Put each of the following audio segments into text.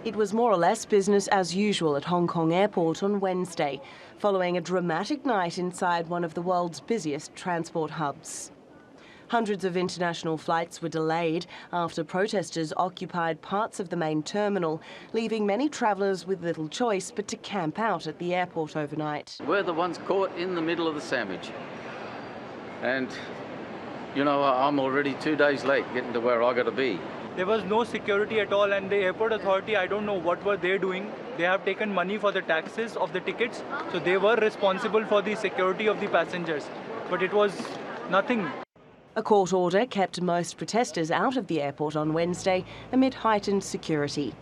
It was more or less business as usual at Hong Kong Airport on Wednesday, following a dramatic night inside one of the world's busiest transport hubs. Hundreds of international flights were delayed after protesters occupied parts of the main terminal, leaving many travellers with little choice but to camp out at the airport overnight. We're the ones caught in the middle of the sandwich. And, you know, I'm already 2 days late getting to where I got to be. There was no security at all, and the airport authority, I don't know what were they doing. They have taken money for the taxes of the tickets, so they were responsible for the security of the passengers. But it was nothing. A court order kept most protesters out of the airport on Wednesday amid heightened security.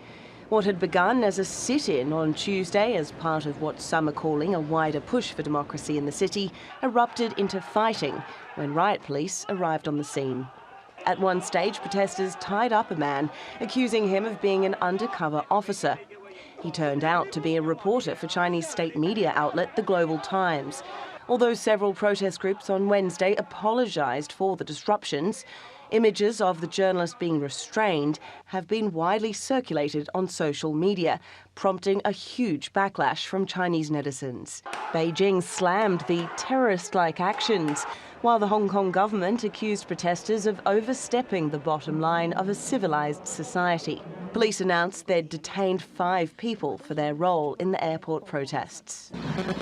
What had begun as a sit-in on Tuesday as part of what some are calling a wider push for democracy in the city erupted into fighting when riot police arrived on the scene. At one stage, protesters tied up a man, accusing him of being an undercover officer. He turned out to be a reporter for Chinese state media outlet The Global Times. Although several protest groups on Wednesday apologised for the disruptions, images of the journalist being restrained have been widely circulated on social media, prompting a huge backlash from Chinese netizens. Beijing slammed the terrorist-like actions, while the Hong Kong government accused protesters of overstepping the bottom line of a civilised society. Police announced they'd detained 5 people for their role in the airport protests.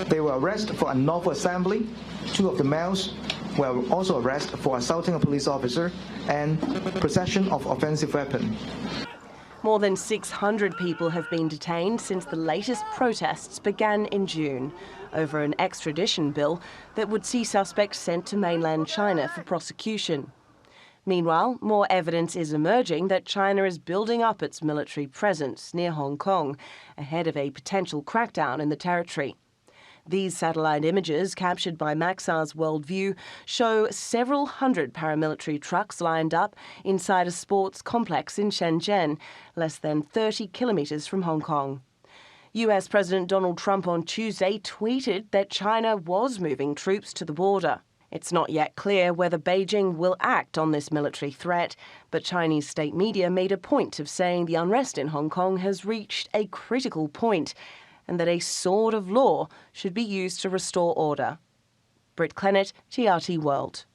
They were arrested for unlawful assembly. 2 of the males were also arrested for assaulting a police officer and possession of offensive weapon. More than 600 people have been detained since the latest protests began in June over an extradition bill that would see suspects sent to mainland China for prosecution. Meanwhile, more evidence is emerging that China is building up its military presence near Hong Kong ahead of a potential crackdown in the territory. These satellite images, captured by Maxar's Worldview, show several hundred paramilitary trucks lined up inside a sports complex in Shenzhen, less than 30 kilometres from Hong Kong. US President Donald Trump on Tuesday tweeted that China was moving troops to the border. It's not yet clear whether Beijing will act on this military threat, but Chinese state media made a point of saying the unrest in Hong Kong has reached a critical point and that a sword of law should be used to restore order. Britt Clennett, TRT World.